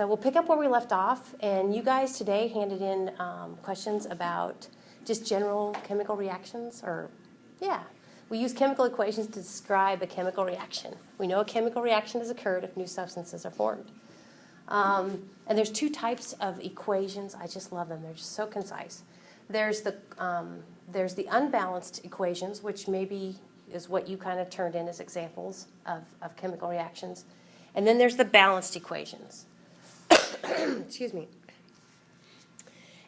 So we'll pick up where we left off, and you guys today handed in questions about just general chemical reactions, we use chemical equations to describe a chemical reaction. We know a chemical reaction has occurred if new substances are formed. And there's two types of equations. I just love them. They're just so concise. There's the unbalanced equations, which maybe is what you kind of turned in as examples of chemical reactions. And then there's the balanced equations. Excuse me.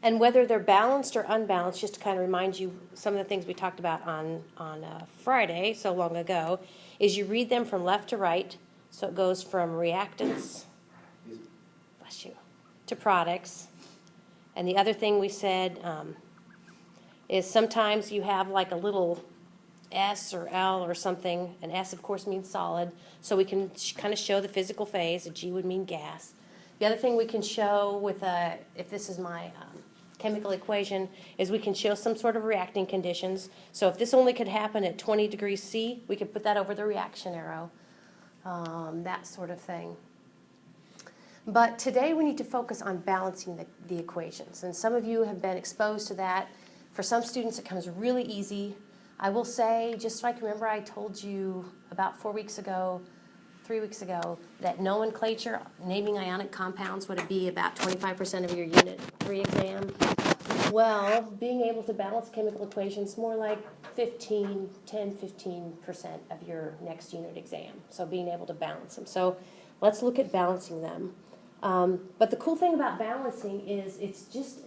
And whether they're balanced or unbalanced, just to kind of remind you some of the things we talked about on Friday, so long ago, is you read them from left to right. So it goes from reactants, bless you, to products. And the other thing we said is sometimes you have like a little S or L or something. An S, of course, means solid. So we can kind of show the physical phase. A G would mean gas. The other thing we can show with if this is my chemical equation, is we can show some sort of reacting conditions. So if this only could happen at 20 degrees C, we could put that over the reaction arrow, that sort of thing. But today we need to focus on balancing the equations. And some of you have been exposed to that. For some students, it comes really easy. I will say, just like remember I told you about 3 weeks ago, that nomenclature, naming ionic compounds, would it be about 25% of your Unit 3 exam? Well, being able to balance chemical equations, more like 10-15% of your next unit exam. So being able to balance them. So let's look at balancing them. But the cool thing about balancing is it's just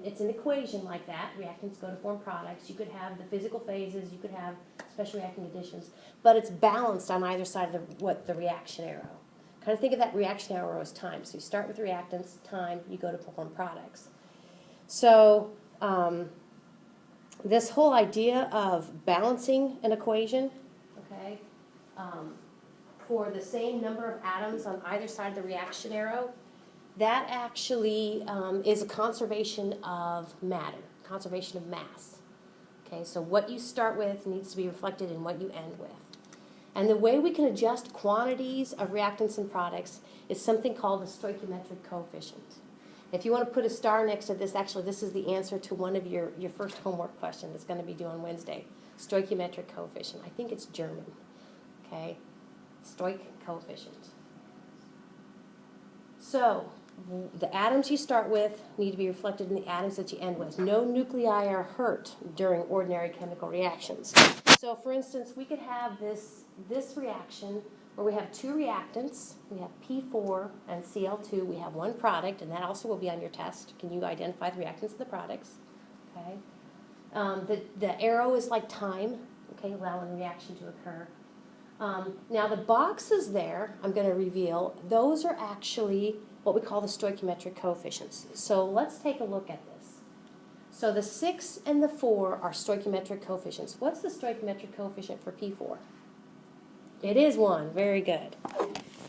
it's an equation like that. Reactants go to form products. You could have the physical phases. You could have special reacting conditions. But it's balanced on either side of the reaction arrow. Kind of think of that reaction arrow as time. So you start with reactants, time, you go to form products. So this whole idea of balancing an equation, okay, for the same number of atoms on either side of the reaction arrow, that actually is a conservation of matter, conservation of mass. Okay, so what you start with needs to be reflected in what you end with. And the way we can adjust quantities of reactants and products is something called the stoichiometric coefficient. If you want to put a star next to this, actually this is the answer to one of your first homework question that's going to be due on Wednesday. Stoichiometric coefficient. I think it's German. Okay, stoich coefficient. So the atoms you start with need to be reflected in the atoms that you end with. No nuclei are hurt during ordinary chemical reactions. So for instance, we could have this reaction where we have two reactants. We have P4 and Cl2. We have one product, and that also will be on your test. Can you identify the reactants and the products? Okay. The arrow is like time, okay, allowing the reaction to occur. Now the boxes there, I'm going to reveal, those are actually what we call the stoichiometric coefficients. So let's take a look at this. So the 6 and the 4 are stoichiometric coefficients. What's the stoichiometric coefficient for P4? It is 1. Very good.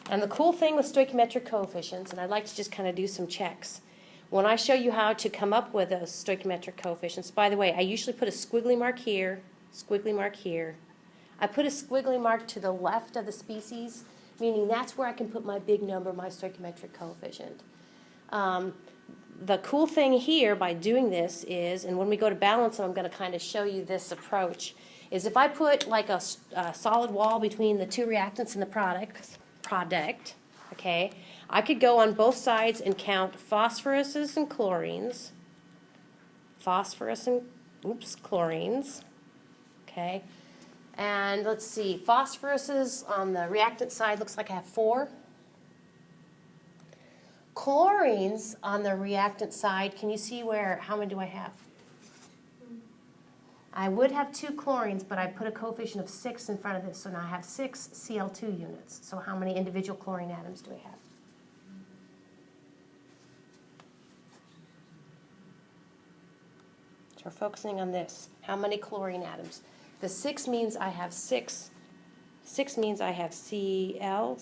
And the cool thing with stoichiometric coefficients, and I'd like to just kind of do some checks. When I show you how to come up with those stoichiometric coefficients, by the way, I usually put a squiggly mark here, squiggly mark here. I put a squiggly mark to the left of the species, meaning that's where I can put my big number, my stoichiometric coefficient. The cool thing here by doing this is, and when we go to balance, I'm going to kind of show you this approach, is if I put like a solid wall between the two reactants and the product, okay, I could go on both sides and count phosphoruses and chlorines, chlorines, okay. And let's see, phosphoruses on the reactant side looks like I have 4. Chlorines on the reactant side, can you see how many do I have? I would have 2 chlorines, but I put a coefficient of 6 in front of this, so now I have 6 Cl2 units. So how many individual chlorine atoms do I have? So we're focusing on this. How many chlorine atoms? The 6 means I have 6. 6 means I have Cl.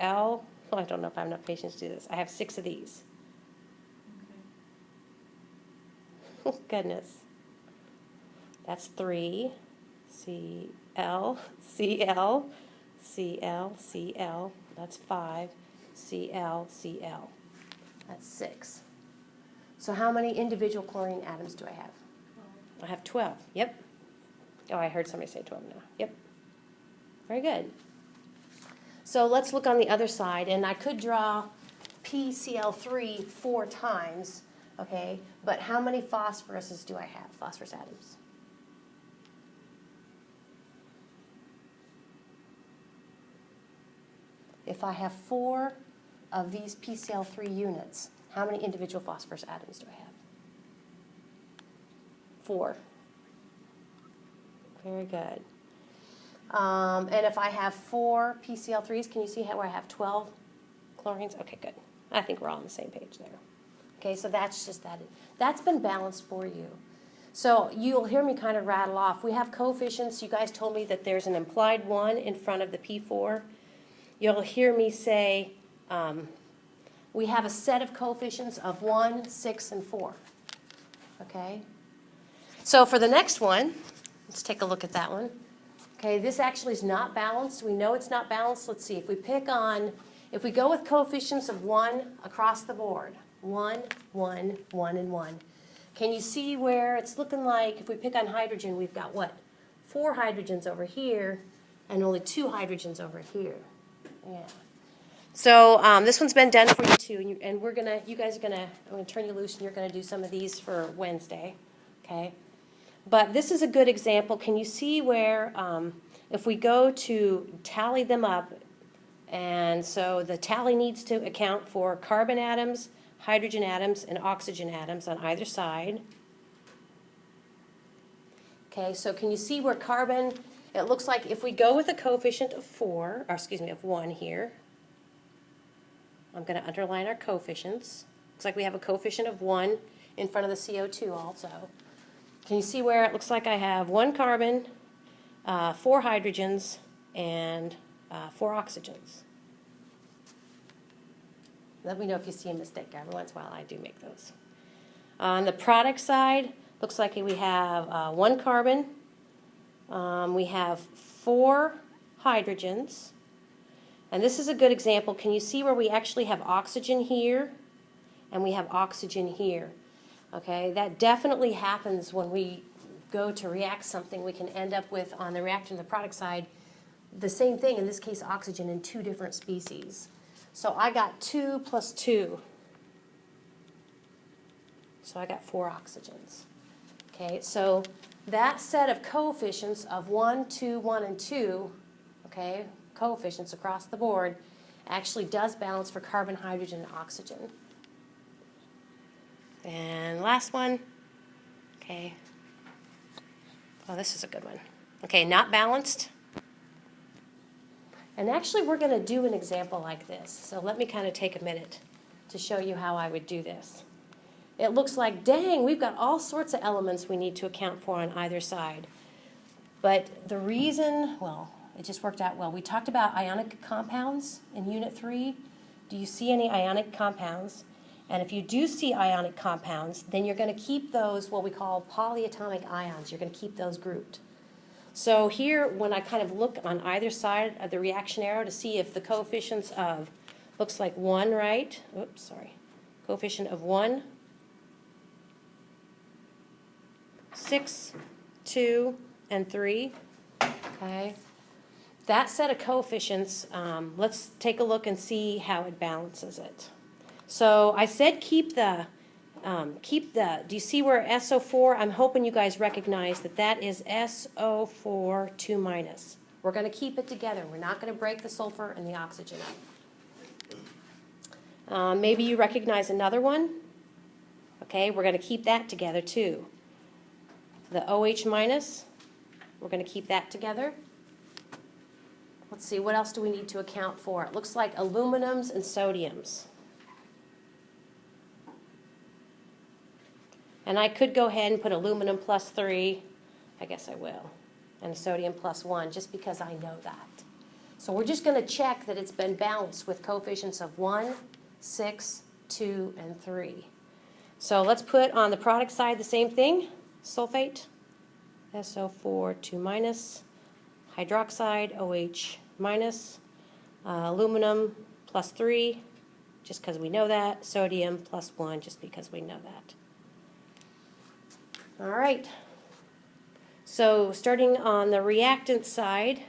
Oh, I don't know if I have enough patience to do this. I have 6 of these. Okay. Goodness. That's 3. Cl. That's 5, Cl, Cl. That's 6. So how many individual chlorine atoms do I have? I have 12. Yep. Oh, I heard somebody say 12 now. Yep. Very good. So let's look on the other side, and I could draw PCl3 4 times, okay? But how many phosphoruses do I have, phosphorus atoms? If I have 4 of these PCl3 units, how many individual phosphorus atoms do I have? 4. Very good. And if I have 4 PCl3s, can you see where I have 12 chlorines? Okay, good. I think we're all on the same page there. Okay, so that's just that. That's been balanced for you. So you'll hear me kind of rattle off. We have coefficients. You guys told me that there's an implied 1 in front of the P4. You'll hear me say we have a set of coefficients of 1, 6, and 4. Okay? So for the next one, let's take a look at that one. Okay, this actually is not balanced. We know it's not balanced. Let's see. If we go with coefficients of 1 across the board, 1, 1, 1, and 1. Can you see where it's looking like if we pick on hydrogen, we've got what? 4 hydrogens over here and only 2 hydrogens over here. Yeah. So this one's been done for you too, and I'm gonna turn you loose, and you're gonna do some of these for Wednesday, okay? But this is a good example. Can you see where if we go to tally them up, and so the tally needs to account for carbon atoms, hydrogen atoms, and oxygen atoms on either side. Okay, so can you see where carbon? It looks like if we go with a coefficient of 1 here, I'm going to underline our coefficients. Looks like we have a coefficient of 1 in front of the CO2 also. Can you see where it looks like I have 1 carbon, 4 hydrogens, and 4 oxygens? Let me know if you see a mistake. Every once in a while I do make those. On the product side, looks like we have 1 carbon, we have 4 hydrogens, and this is a good example. Can you see where we actually have oxygen here and we have oxygen here? Okay, that definitely happens when we go to react something. We can end up with, on the reactant and the product side, the same thing, in this case oxygen in 2 different species. So I got 2 plus 2. So I got 4 oxygens. Okay, so that set of coefficients of 1, 2, 1, and 2, okay, coefficients across the board, actually does balance for carbon, hydrogen, and oxygen. And last one, okay. Oh, this is a good one. Okay, not balanced. And actually, we're going to do an example like this. So let me kind of take a minute to show you how I would do this. It looks like, dang, we've got all sorts of elements we need to account for on either side. But the reason, well, it just worked out well. We talked about ionic compounds in Unit 3. Do you see any ionic compounds? And if you do see ionic compounds, then you're going to keep those what we call polyatomic ions. You're going to keep those grouped. So here, when I kind of look on either side of the reaction arrow to see if the coefficients of, looks like 1, right? Oops, sorry. Coefficient of 1, 6, 2, and 3. Okay. That set of coefficients, let's take a look and see how it balances it. So I said keep the, do you see where SO4, I'm hoping you guys recognize that that is SO4 2 minus. We're going to keep it together. We're not going to break the sulfur and the oxygen up. Maybe you recognize another one. Okay, we're going to keep that together too. The OH minus, we're going to keep that together. Let's see, what else do we need to account for? It looks like aluminums and sodiums. And I could go ahead and put aluminum plus 3. I guess I will. And sodium plus 1, just because I know that. So we're just going to check that it's been balanced with coefficients of 1, 6, 2, and 3. So let's put on the product side the same thing. Sulfate, SO4 2 minus. Hydroxide, OH minus. Aluminum plus 3, just because we know that. Sodium plus 1, just because we know that. All right. So starting on the reactant side,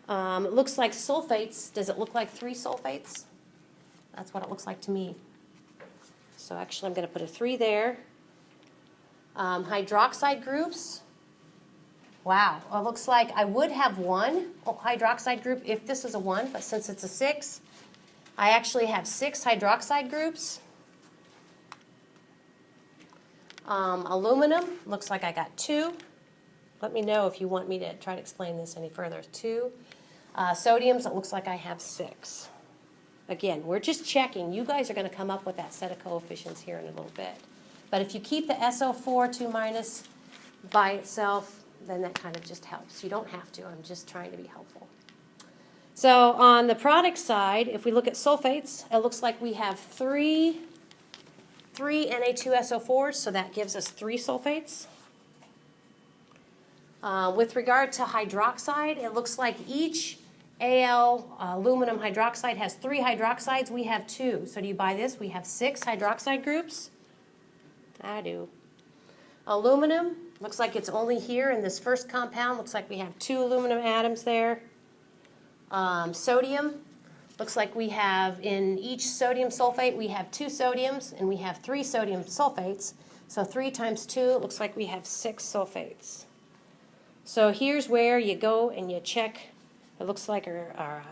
it looks like sulfates. Does it look like 3 sulfates? That's what it looks like to me. So actually I'm going to put a 3 there. Hydroxide groups. Wow, well, it looks like I would have 1 hydroxide group if this is a 1, but since it's a 6, I actually have 6 hydroxide groups. Aluminum, looks like I got 2. Let me know if you want me to try to explain this any further. 2. Sodiums, it looks like I have 6. Again, we're just checking. You guys are going to come up with that set of coefficients here in a little bit. But if you keep the SO4 2 minus by itself, then that kind of just helps. You don't have to. I'm just trying to be helpful. So on the product side, if we look at sulfates, it looks like we have 3 Na2SO4s, so that gives us 3 sulfates. With regard to hydroxide, it looks like each Al aluminum hydroxide has 3 hydroxides. We have 2. So do you buy this? We have 6 hydroxide groups. I do. Aluminum, looks like it's only here in this first compound. Looks like we have 2 aluminum atoms there. Sodium, looks like we have in each sodium sulfate, we have 2 sodiums, and we have 3 sodium sulfates. So 3 times 2, it looks like we have 6 sulfates. So here's where you go and you check. It looks like our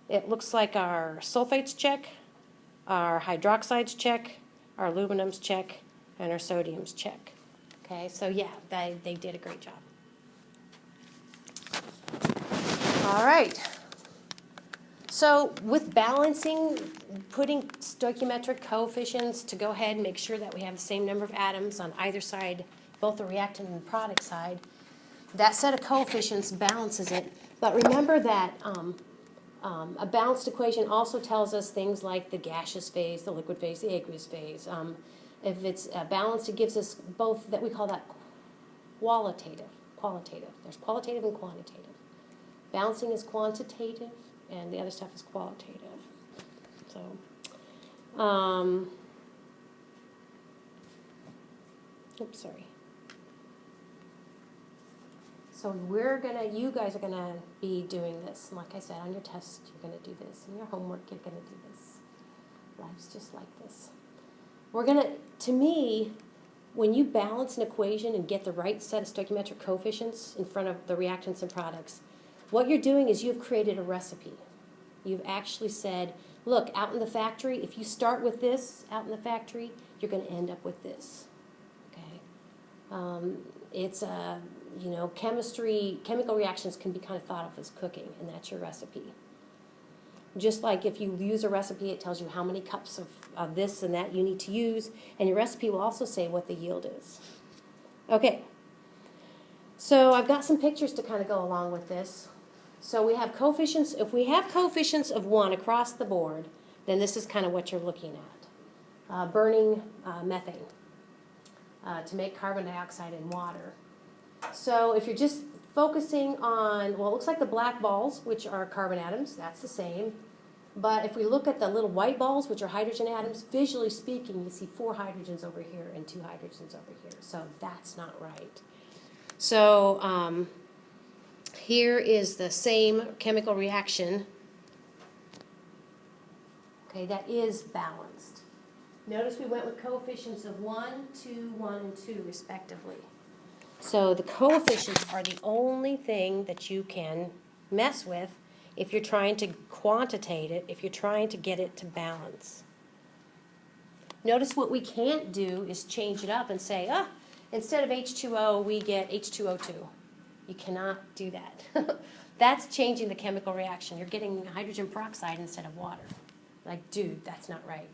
sulfates check, our hydroxides check, our aluminums check, and our sodiums check. Okay, so yeah, they did a great job. All right. So with balancing, putting stoichiometric coefficients to go ahead and make sure that we have the same number of atoms on either side, both the reactant and the product side, that set of coefficients balances it. But remember that a balanced equation also tells us things like the gaseous phase, the liquid phase, the aqueous phase. If it's balanced, it gives us both, that we call that qualitative. There's qualitative and quantitative. Balancing is quantitative, and the other stuff is qualitative. So, oops, sorry. So you guys are gonna be doing this. And like I said, on your test, you're gonna do this. In your homework, you're gonna do this. Life's just like this. To me, when you balance an equation and get the right set of stoichiometric coefficients in front of the reactants and products, what you're doing is you've created a recipe. You've actually said, look, out in the factory, if you start with this out in the factory, you're going to end up with this. Okay? Chemical reactions can be kind of thought of as cooking, and that's your recipe. Just like if you use a recipe, it tells you how many cups of this and that you need to use, and your recipe will also say what the yield is. Okay, so I've got some pictures to kind of go along with this. So we have coefficients. If we have coefficients of 1 across the board, then this is kind of what you're looking at. Burning methane to make carbon dioxide and water. So if you're just focusing on, well, it looks like the black balls, which are carbon atoms, that's the same. But if we look at the little white balls, which are hydrogen atoms, visually speaking, you see 4 hydrogens over here and 2 hydrogens over here. So that's not right. So here is the same chemical reaction, okay, that is balanced. Notice we went with coefficients of 1, 2, 1, and 2, respectively. So the coefficients are the only thing that you can mess with if you're trying to quantitate it, if you're trying to get it to balance. Notice what we can't do is change it up and say, instead of H2O, we get H2O2. You cannot do that. That's changing the chemical reaction. You're getting hydrogen peroxide instead of water. Like, dude, that's not right.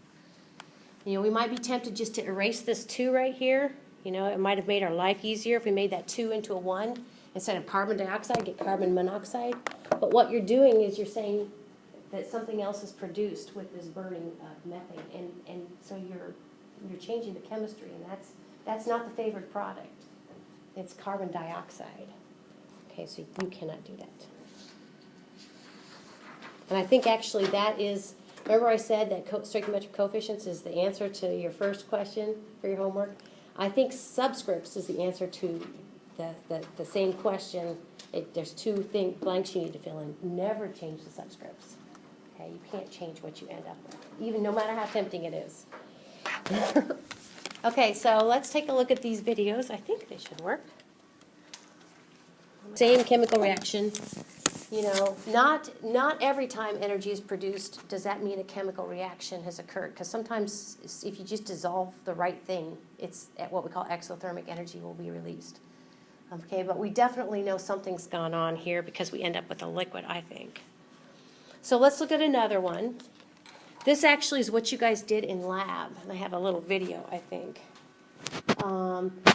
You know, we might be tempted just to erase this 2 right here. You know, it might have made our life easier if we made that 2 into a 1. Instead of carbon dioxide, get carbon monoxide. But what you're doing is you're saying that something else is produced with this burning of methane. And so you're changing the chemistry, and that's not the favored product. It's carbon dioxide. Okay, so you cannot do that. And I think actually that is, remember I said that stoichiometric coefficients is the answer to your first question for your homework? I think subscripts is the answer to the same question. There's two blanks you need to fill in. Never change the subscripts. Okay, you can't change what you end up with, even no matter how tempting it is. Okay, so let's take a look at these videos. I think they should work. Same chemical reaction. You know, not every time energy is produced does that mean a chemical reaction has occurred. Because sometimes if you just dissolve the right thing, it's at what we call exothermic energy will be released. Okay, but we definitely know something's gone on here because we end up with a liquid, I think. So let's look at another one. This actually is what you guys did in lab. And I have a little video, I think.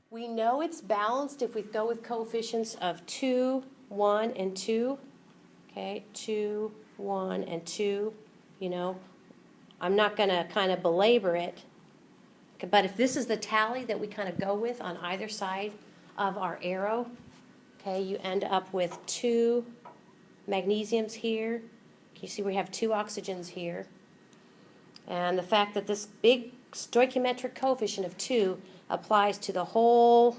We know it's balanced if we go with coefficients of 2, 1, and 2. Okay, 2, 1, and 2. You know, I'm not going to kind of belabor it. But if this is the tally that we kind of go with on either side of our arrow, okay, you end up with 2 magnesiums here. You see we have 2 oxygens here. And the fact that this big stoichiometric coefficient of 2 applies to the whole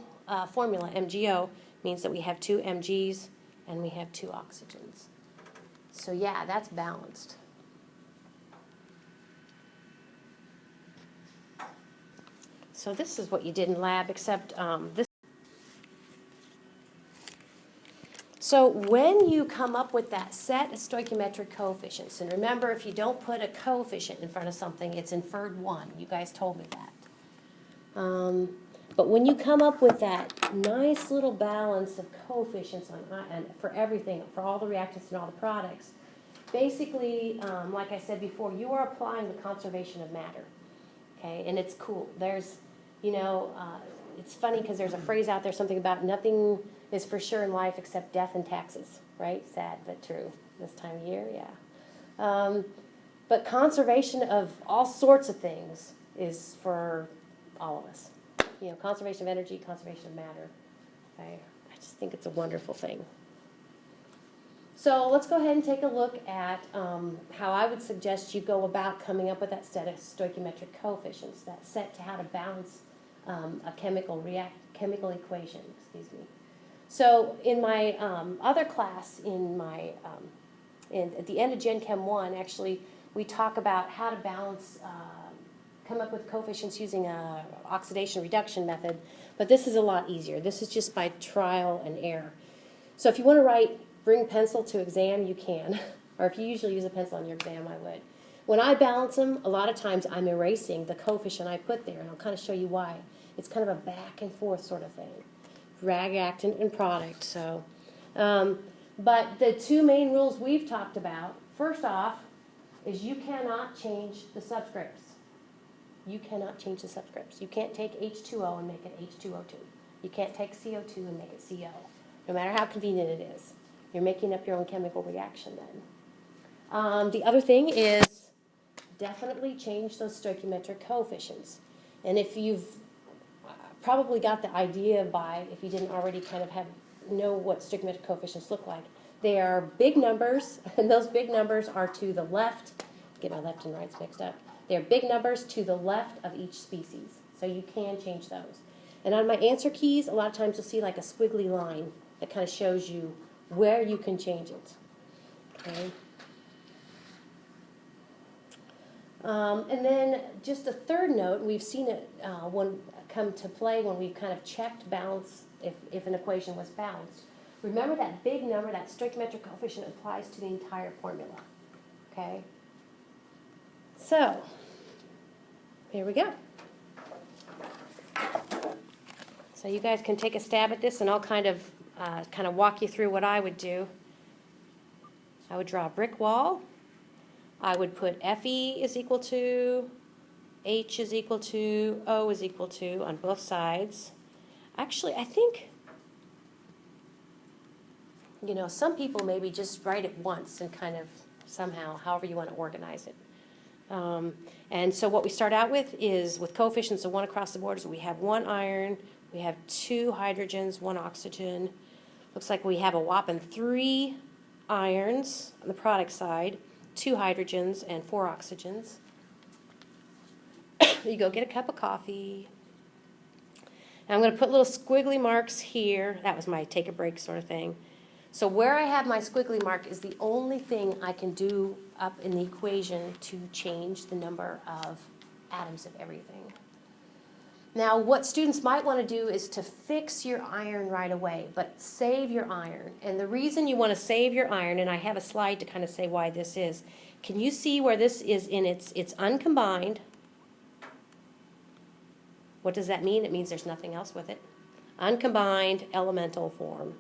formula, MgO, means that we have 2 Mgs and we have 2 oxygens. So yeah, that's balanced. So this is what you did in lab, except this. So when you come up with that set of stoichiometric coefficients, and remember, if you don't put a coefficient in front of something, it's inferred 1. You guys told me that. But when you come up with that nice little balance of coefficients for everything, for all the reactants and all the products, basically, like I said before, you are applying the conservation of matter. Okay, and it's cool. There's, you know, it's funny because there's a phrase out there, something about nothing is for sure in life except death and taxes, right? Sad but true this time of year, yeah. But conservation of all sorts of things is for all of us. You know, conservation of energy, conservation of matter. I just think it's a wonderful thing. So let's go ahead and take a look at how I would suggest you go about coming up with that set of stoichiometric coefficients, that set to how to balance a chemical equation. Excuse me. So in my other class, at the end of Gen Chem 1, actually, we talk about how to balance, come up with coefficients using a oxidation reduction method. But this is a lot easier. This is just by trial and error. So if you want to bring pencil to exam, you can. Or if you usually use a pencil on your exam, I would. When I balance them, a lot of times I'm erasing the coefficient I put there, and I'll kind of show you why. It's kind of a back and forth sort of thing. Reactant and product. So, but the 2 main rules we've talked about, first off, is you cannot change the subscripts. You cannot change the subscripts. You can't take H2O and make it H2O2. You can't take CO2 and make it CO. No matter how convenient it is. You're making up your own chemical reaction then. The other thing is definitely change those stoichiometric coefficients. And if you've probably got the idea if you didn't already kind of know what stoichiometric coefficients look like, they are big numbers, and those big numbers are to the left. Get my left and rights mixed up. They're big numbers to the left of each species, so you can change those. And on my answer keys, a lot of times you'll see like a squiggly line that kind of shows you where you can change it. Okay. And then just a third note, we've seen it come to play when we've kind of checked balance, if an equation was balanced. Remember that big number, that stoichiometric coefficient applies to the entire formula. Okay? So, here we go. So you guys can take a stab at this, and I'll kind of walk you through what I would do. I would draw a brick wall. I would put Fe is equal to, H is equal to, O is equal to on both sides. Actually, I think, you know, some people maybe just write it once and kind of somehow, however you want to organize it. And so what we start out with is with coefficients of 1 across the board, so we have 1 iron, we have 2 hydrogens, 1 oxygen. Looks like we have a whopping 3 irons on the product side, 2 hydrogens and 4 oxygens. You go get a cup of coffee. And I'm going to put little squiggly marks here. That was my take a break sort of thing. So where I have my squiggly mark is the only thing I can do up in the equation to change the number of atoms of everything. Now, what students might want to do is to fix your iron right away, but save your iron. And the reason you want to save your iron, and I have a slide to kind of say why this is, can you see where this is in it's uncombined? What does that mean? It means there's nothing else with it. Uncombined elemental form.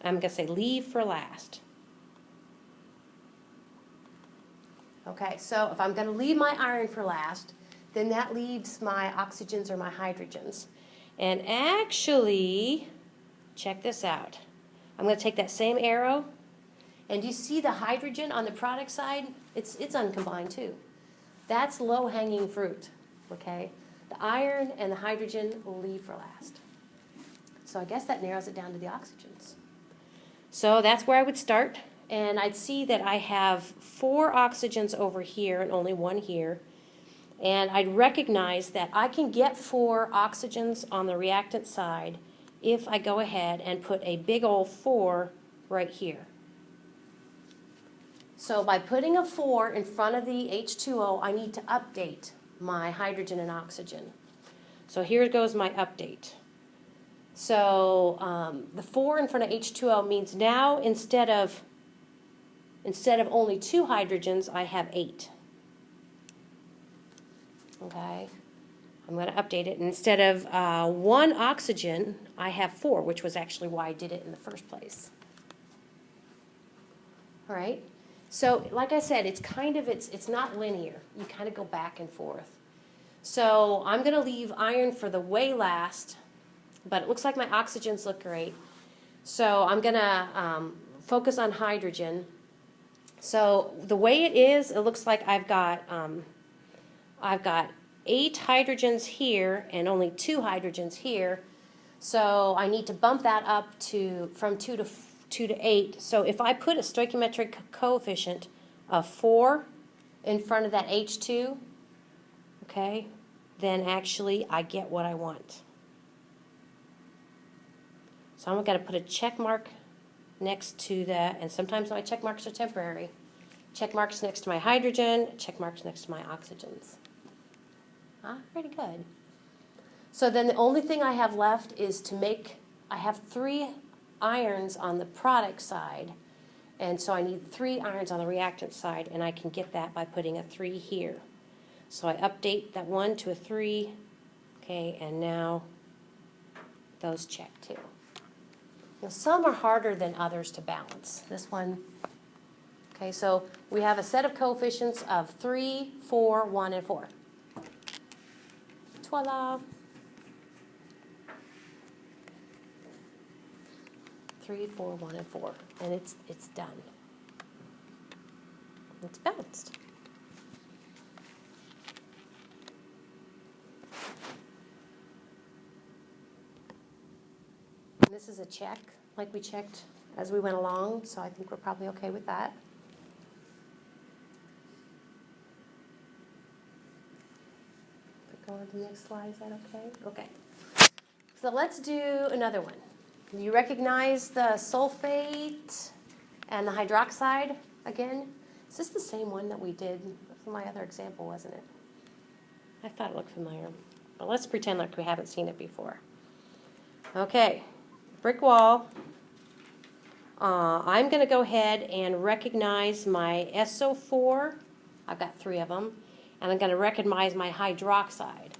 I'm going to say leave for last. Okay, so if I'm going to leave my iron for last, then that leaves my oxygens or my hydrogens. And actually, check this out. I'm going to take that same arrow, and do you see the hydrogen on the product side? It's uncombined too. That's low-hanging fruit, okay? The iron and the hydrogen will leave for last. So I guess that narrows it down to the oxygens. So that's where I would start. And I'd see that I have 4 oxygens over here and only 1 here. And I'd recognize that I can get 4 oxygens on the reactant side if I go ahead and put a big old 4 right here. So by putting a 4 in front of the H2O, I need to update my hydrogen and oxygen. So here goes my update. So the 4 in front of H2O means now instead of only 2 hydrogens, I have 8. Okay, I'm going to update it. And instead of 1 oxygen, I have 4, which was actually why I did it in the first place. All right. So, like I said, it's not linear. You kind of go back and forth. So I'm going to leave iron for the way last, but it looks like my oxygens look great. So I'm going to focus on hydrogen. So the way it is, it looks like I've got 8 hydrogens here and only 2 hydrogens here. So I need to bump that up from 2 to 8. So if I put a stoichiometric coefficient of 4 in front of that H2, okay, then actually I get what I want. So I'm going to put a check mark next to that, and sometimes my check marks are temporary. Check marks next to my hydrogen, check marks next to my oxygens. Pretty good. So then the only thing I have left is I have 3 irons on the product side, and so I need 3 irons on the reactant side, and I can get that by putting a 3 here. So I update that 1 to a 3, okay, and now those check too. Now, some are harder than others to balance. This one, okay, so we have a set of coefficients of 3, 4, 1, and 4. Voila. 3, 4, 1, and 4, and it's done. It's balanced. This is a check, like we checked as we went along, so I think we're probably okay with that. Go on to the next slide, is that okay? Okay. So let's do another one. You recognize the sulfate and the hydroxide again? Is this the same one that we did for my other example, wasn't it? I thought it looked familiar. But let's pretend like we haven't seen it before. Okay. Brick wall. I'm going to go ahead and recognize my SO4. I've got 3 of them. And I'm going to recognize my hydroxide.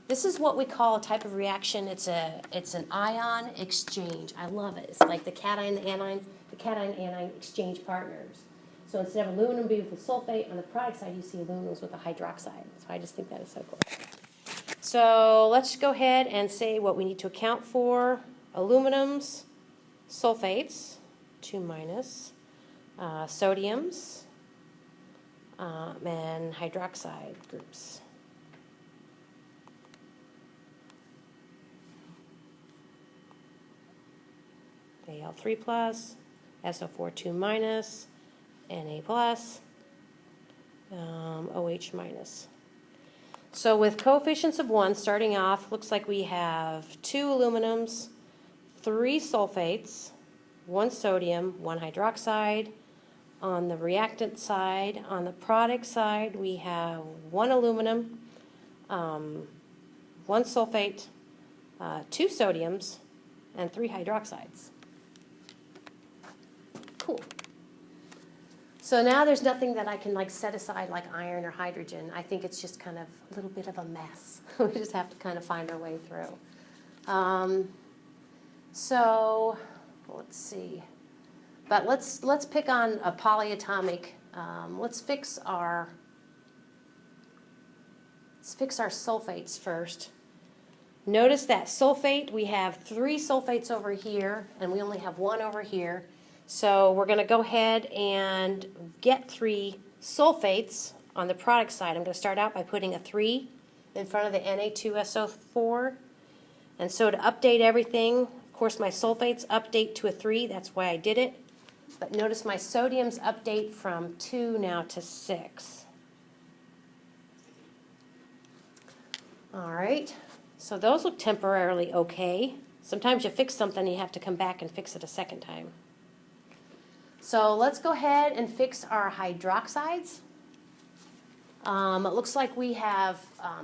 This is what we call a type of reaction. It's an ion exchange. I love it. It's like the cation and anion exchange partners. So instead of aluminum being with sulfate, on the product side you see aluminums with a hydroxide. So I just think that is so cool. So let's go ahead and say what we need to account for. Aluminums, sulfates, 2 minus, sodiums, and hydroxide groups. Al3 plus, SO4 2 minus, Na plus, OH minus. So with coefficients of 1 starting off, looks like we have 2 aluminums, 3 sulfates, 1 sodium, 1 hydroxide. On the reactant side, on the product side, we have 1 aluminum, 1 sulfate, 2 sodiums, and 3 hydroxides. Cool. So now there's nothing that I can like set aside like iron or hydrogen. I think it's just kind of a little bit of a mess. We just have to kind of find our way through. So let's see. But let's pick on a polyatomic. Let's fix our sulfates first. Notice that sulfate, we have 3 sulfates over here, and we only have 1 over here. So we're going to go ahead and get 3 sulfates on the product side. I'm going to start out by putting a 3 in front of the Na2SO4. And so to update everything, of course my sulfates update to a 3, that's why I did it. But notice my sodiums update from 2 now to 6. All right, so those look temporarily okay. Sometimes you fix something, you have to come back and fix it a second time. So let's go ahead and fix our hydroxides. It looks like we have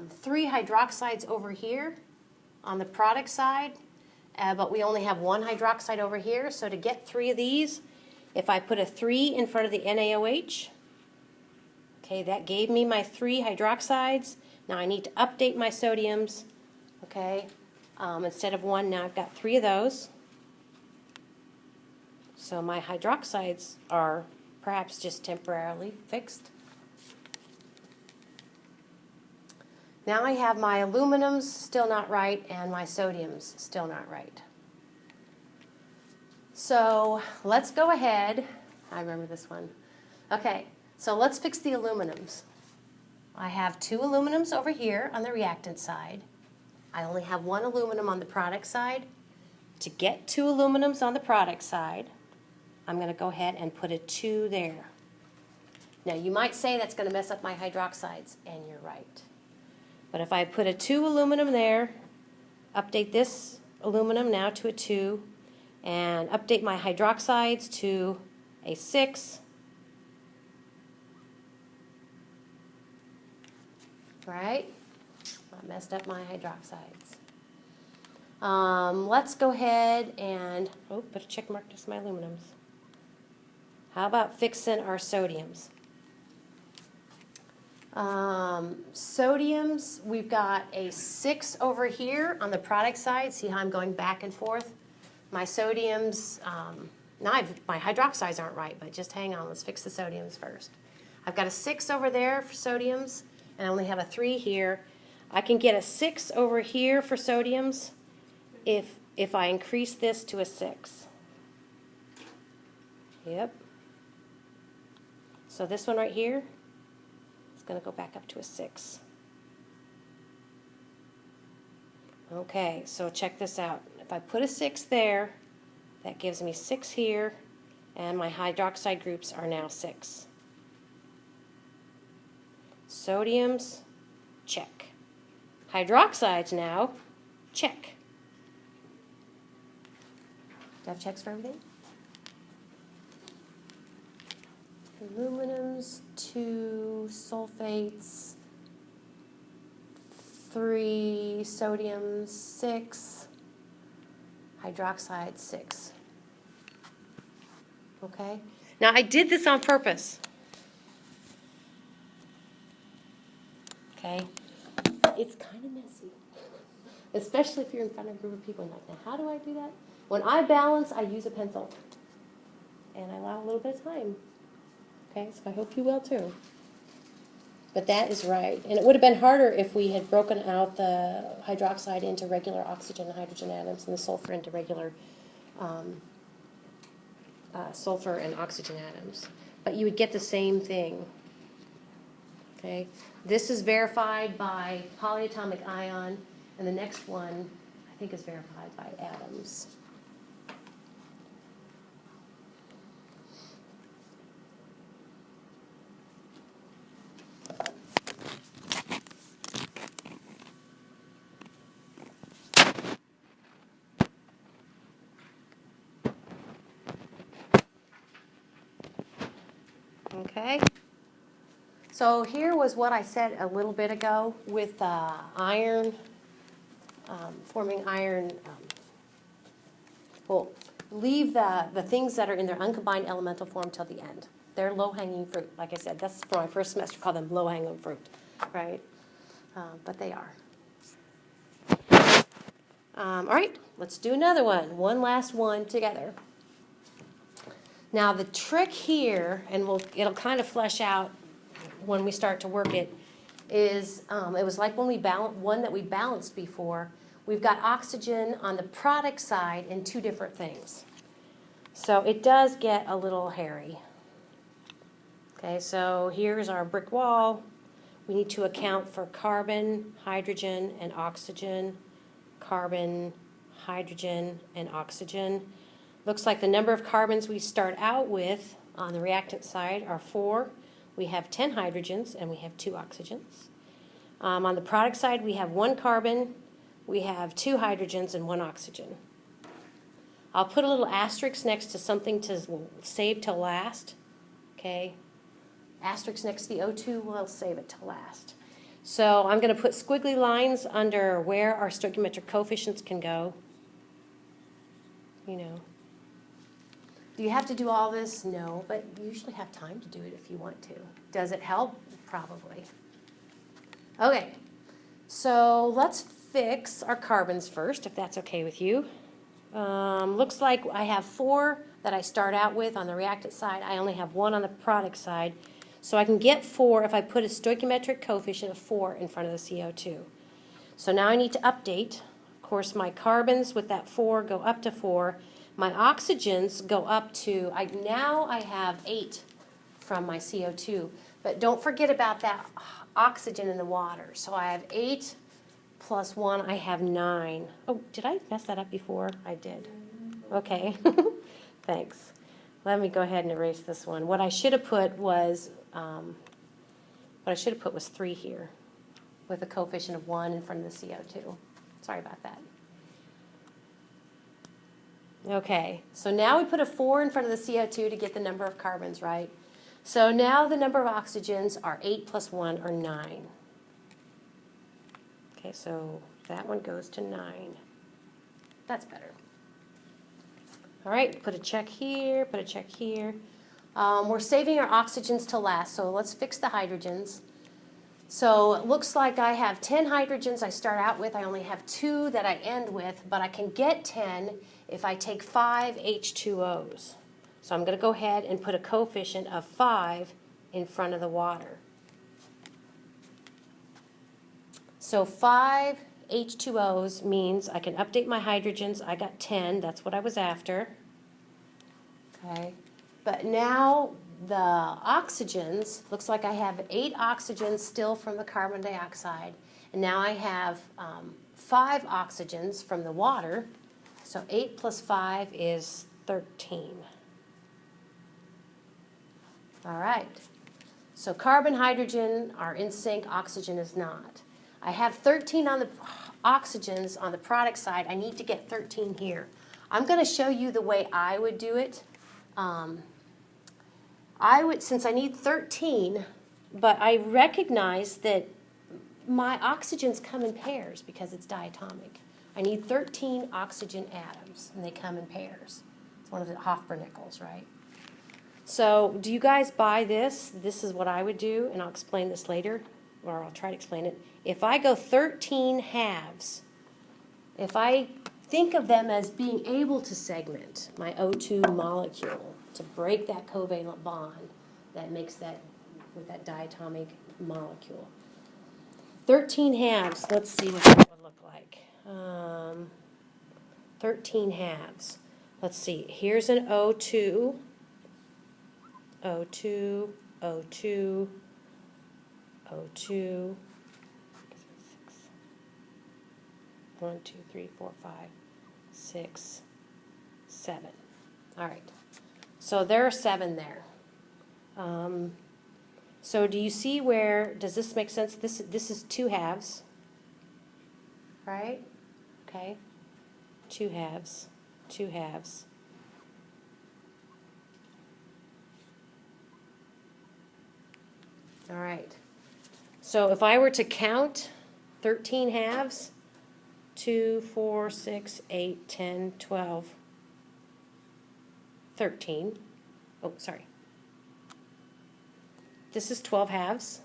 3 hydroxides over here on the product side, but we only have 1 hydroxide over here. So to get 3 of these, if I put a 3 in front of the NaOH, okay, that gave me my 3 hydroxides. Now I need to update my sodiums, okay. Instead of 1, now I've got 3 of those. So my hydroxides are perhaps just temporarily fixed. Now I have my aluminums still not right and my sodiums still not right. So let's go ahead. I remember this one. Okay, so let's fix the aluminums. I have 2 aluminums over here on the reactant side. I only have 1 aluminum on the product side. To get 2 aluminums on the product side, I'm going to go ahead and put a 2 there. Now you might say that's going to mess up my hydroxides, and you're right. But if I put a 2 aluminum there, update this aluminum now to a 2, and update my hydroxides to a 6, right? I messed up my hydroxides. Let's go ahead and put a check mark to my aluminums. How about fixing our sodiums? Sodiums, we've got a 6 over here on the product side. See how I'm going back and forth? My sodiums, my hydroxides aren't right, but just hang on. Let's fix the sodiums first. I've got a 6 over there for sodiums, and I only have a 3 here. I can get a 6 over here for sodiums if I increase this to a 6. Yep. So this one right here is going to go back up to a 6. Okay, so check this out. If I put a 6 there, that gives me 6 here, and my hydroxide groups are now 6. Sodiums, check. Hydroxides now, check. Do I have checks for everything? Aluminums, 2 sulfates, 3 sodiums, 6 hydroxide, 6. Okay? Now I did this on purpose. Okay? It's kind of messy. Especially if you're in front of a group of people and like, now how do I do that? When I balance, I use a pencil. And I allow a little bit of time. Okay, so I hope you will too. But that is right. And it would have been harder if we had broken out the hydroxide into regular oxygen and hydrogen atoms and the sulfur into regular sulfur and oxygen atoms. But you would get the same thing. Okay, this is verified by polyatomic ion, and the next one I think is verified by atoms. Okay? So here was what I said a little bit ago with iron, forming iron. Well, leave the things that are in their uncombined elemental form till the end. They're low-hanging fruit. Like I said, that's for my first semester, call them low-hanging fruit, right? But they are. All right, let's do another one. One last one together. Now the trick here, and it'll kind of flesh out when we start to work it, is it was like when one that we balanced before. We've got oxygen on the product side in two different things. So it does get a little hairy. Okay, so here's our brick wall. We need to account for carbon, hydrogen, and oxygen. Carbon, hydrogen, and oxygen. Looks like the number of carbons we start out with on the reactant side are 4. We have 10 hydrogens and we have 2 oxygens. On the product side, we have 1 carbon, we have 2 hydrogens, and 1 oxygen. I'll put a little asterisk next to something to save till last. Okay? Asterisk next to the O2, we'll save it till last. So I'm going to put squiggly lines under where our stoichiometric coefficients can go. You know. Do you have to do all this? No, but you usually have time to do it if you want to. Does it help? Probably. Okay, so let's fix our carbons first, if that's okay with you. Looks like I have 4 that I start out with on the reactant side. I only have 1 on the product side. So I can get 4 if I put a stoichiometric coefficient of 4 in front of the CO2. So now I need to update. Of course, my carbons with that 4 go up to 4. My oxygens go up to, now I have 8 from my CO2. But don't forget about that oxygen in the water. So I have 8 plus 1, I have 9. Oh, did I mess that up before? I did. Okay, thanks. Let me go ahead and erase this one. What I should have put was 3 here with a coefficient of 1 in front of the CO2. Sorry about that. Okay, so now we put a 4 in front of the CO2 to get the number of carbons, right? So now the number of oxygens are 8 plus 1 or 9. Okay, so that one goes to 9. That's better. All right, put a check here, put a check here. We're saving our oxygens to last, so let's fix the hydrogens. So it looks like I have 10 hydrogens I start out with. I only have 2 that I end with, but I can get 10 if I take 5 H2Os. So I'm going to go ahead and put a coefficient of 5 in front of the water. So 5 H2Os means I can update my hydrogens. I got 10. That's what I was after. Okay. But now the oxygens, looks like I have 8 oxygens still from the carbon dioxide. And now I have 5 oxygens from the water. So 8 plus 5 is 13. All right. So carbon, hydrogen are in sync. Oxygen is not. I have 13 on the oxygens on the product side. I need to get 13 here. I'm going to show you the way I would do it. Since I need 13, but I recognize that my oxygens come in pairs because it's diatomic. I need 13 oxygen atoms, and they come in pairs. It's one of the Hofbernickels, right? So do you guys buy this? This is what I would do, and I'll explain this later, or I'll try to explain it. If I go 13 halves, if I think of them as being able to segment my O2 molecule to break that covalent bond that makes that with that diatomic molecule. 13 halves, let's see what that would look like. 13 halves. Let's see, here's an O2, O2, O2, O2, 1, 2, 3, 4, 5, 6, 7. All right. So there are 7 there. So do you see where, does this make sense? This is 2 halves, right? Okay. 2 halves, 2 halves. All right. So if I were to count 13 halves, 2, 4, 6, 8, 10, 12, 13. Oh, sorry. This is 12 halves.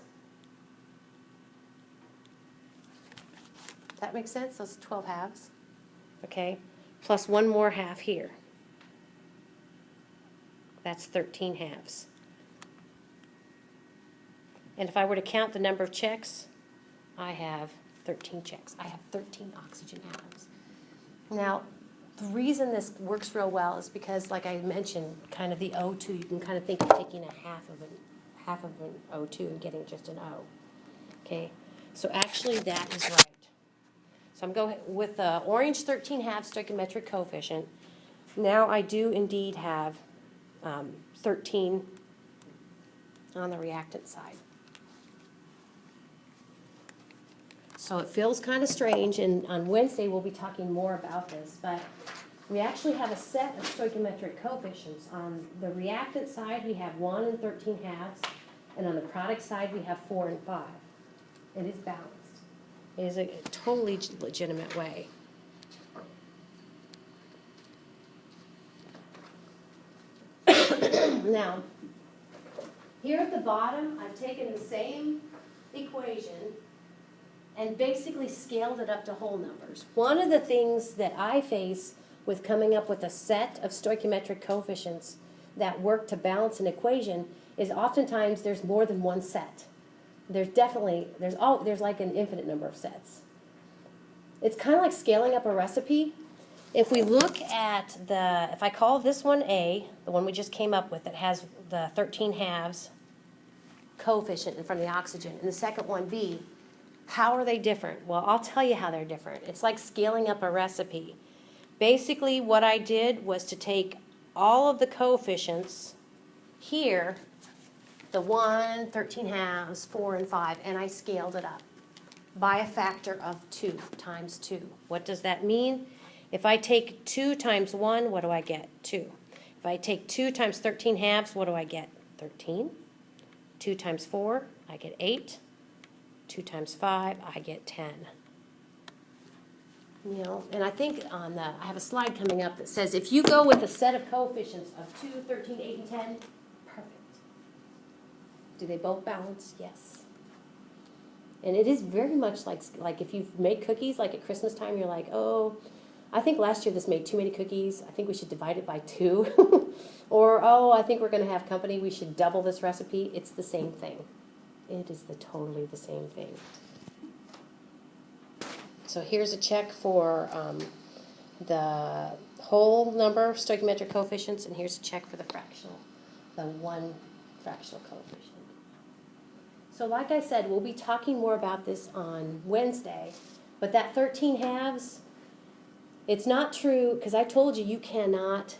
Does that make sense? Those are 12 halves. Okay. Plus one more half here. That's 13 halves. And if I were to count the number of checks, I have 13 checks. I have 13 oxygen atoms. Now, the reason this works real well is because, like I mentioned, kind of the O2, you can kind of think of taking a half of an O2 and getting just an O. Okay, so actually that is right. So I'm going with the orange 13 half stoichiometric coefficient. Now I do indeed have 13 on the reactant side. So it feels kind of strange, and on Wednesday we'll be talking more about this, but we actually have a set of stoichiometric coefficients. On the reactant side we have 1 and 13 halves, and on the product side we have 4 and 5. It is balanced. It is a totally legitimate way. Now, here at the bottom, I've taken the same equation and basically scaled it up to whole numbers. One of the things that I face with coming up with a set of stoichiometric coefficients that work to balance an equation is oftentimes there's more than one set. There's like an infinite number of sets. It's kind of like scaling up a recipe. If we look at if I call this one A, the one we just came up with that has the 13 halves coefficient in front of the oxygen, and the second one B, how are they different? Well, I'll tell you how they're different. It's like scaling up a recipe. Basically, what I did was to take all of the coefficients here, the 1, 13 halves, 4, and 5, and I scaled it up by a factor of 2 times 2. What does that mean? If I take 2 times 1, what do I get? 2. If I take 2 times 13 halves, what do I get? 13. 2 times 4, I get 8. 2 times 5, I get 10. You know, and I think I have a slide coming up that says if you go with a set of coefficients of 2, 13, 8, and 10, perfect. Do they both balance? Yes. And it is very much like if you've made cookies, like at Christmas time, you're like, oh, I think last year this made too many cookies. I think we should divide it by 2. Or, oh, I think we're going to have company. We should double this recipe. It's the same thing. It is totally the same thing. So here's a check for the whole number of stoichiometric coefficients, and here's a check for the fractional, the one fractional coefficient. So like I said, we'll be talking more about this on Wednesday, but that 13 halves, it's not true, because I told you you cannot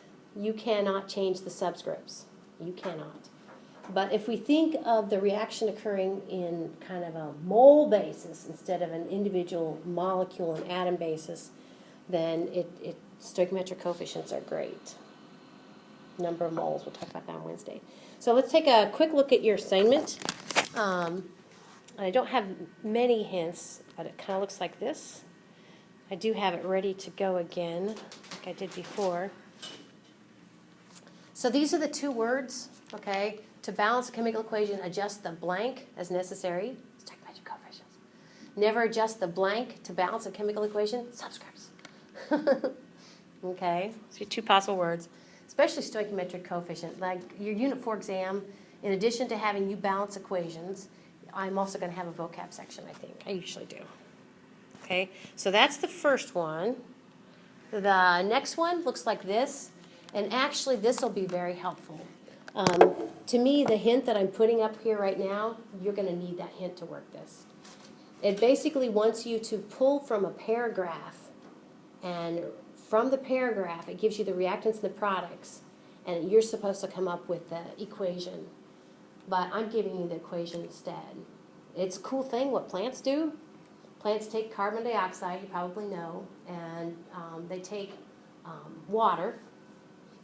change the subscripts. You cannot. But if we think of the reaction occurring in kind of a mole basis instead of an individual molecule and atom basis, then stoichiometric coefficients are great. Number of moles, we'll talk about that on Wednesday. So let's take a quick look at your assignment. I don't have many hints, but it kind of looks like this. I do have it ready to go again, like I did before. So these are the 2 words, okay? To balance a chemical equation, adjust the blank as necessary. Stoichiometric coefficients. Never adjust the blank to balance a chemical equation. Subscripts. Okay, so your 2 possible words, especially stoichiometric coefficient. Like your Unit 4 exam, in addition to having you balance equations, I'm also going to have a vocab section, I think. I usually do. Okay, so that's the first one. The next one looks like this, and actually this will be very helpful. To me, the hint that I'm putting up here right now, you're going to need that hint to work this. It basically wants you to pull from a paragraph, and from the paragraph, it gives you the reactants and the products, and you're supposed to come up with the equation. But I'm giving you the equation instead. It's a cool thing what plants do. Plants take carbon dioxide, you probably know, and they take water.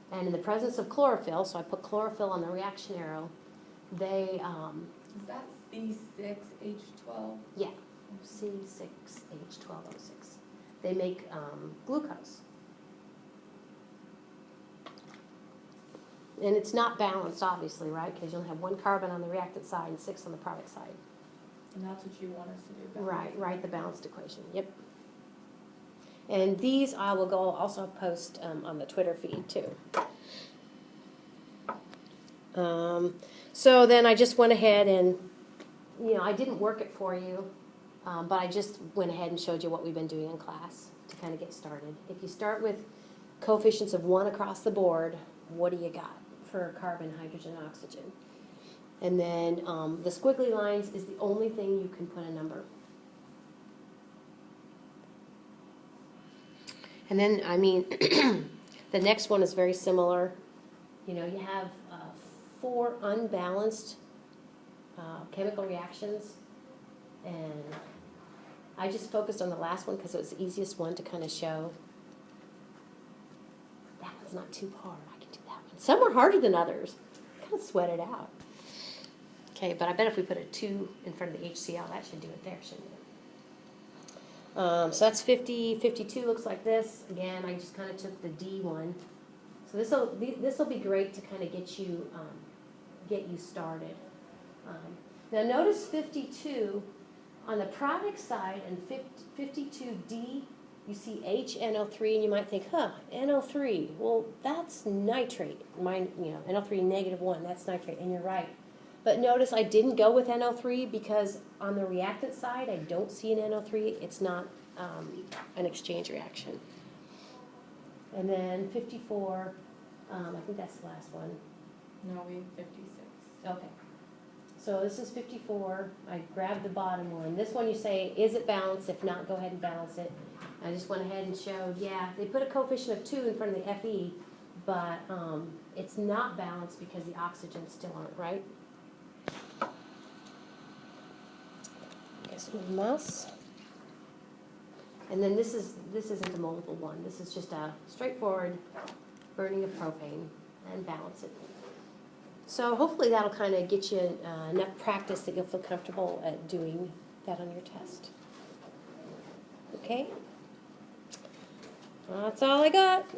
And in the presence of chlorophyll, so I put chlorophyll on the reaction arrow, they Is that C6H12? Yeah, C6H12O6. They make glucose. And it's not balanced, obviously, right? Because you'll have 1 carbon on the reactant side and 6 on the product side. And that's what you want us to do. Right, the balanced equation, yep. And these I will go also post on the Twitter feed too. So then I just went ahead and, I didn't work it for you, but I just went ahead and showed you what we've been doing in class to kind of get started. If you start with coefficients of 1 across the board, what do you got for carbon, hydrogen, oxygen? And then the squiggly lines is the only thing you can put a number. And then, the next one is very similar. You have 4 unbalanced chemical reactions. And I just focused on the last one because it was the easiest one to kind of show. That one's not too hard. I can do that one. Some are harder than others. Kind of sweat it out. Okay, but I bet if we put a 2 in front of the HCl, that should do it there, shouldn't it? So that's 50, 52 looks like this. Again, I just kind of took the D one. So this will be great to kind of get you started. Now notice 52 on the product side and 52D. You see HNO3, and you might think, NO3. Well, that's nitrate. NO3 -1. That's nitrate, and you're right. But notice I didn't go with NO3 because on the reactant side, I don't see an NO3. It's not an exchange reaction. And then 54, I think that's the last one. No, we have 56. Okay. So this is 54. I grabbed the bottom one. This one you say, is it balanced? If not, go ahead and balance it. I just went ahead and showed, yeah, they put a coefficient of 2 in front of the Fe, but it's not balanced because the oxygens still aren't, right? Mass. And then this isn't a multiple one. This is just a straightforward burning of propane and balance it. So hopefully that'll kind of get you enough practice that you'll feel comfortable at doing that on your test. Okay? That's all I got.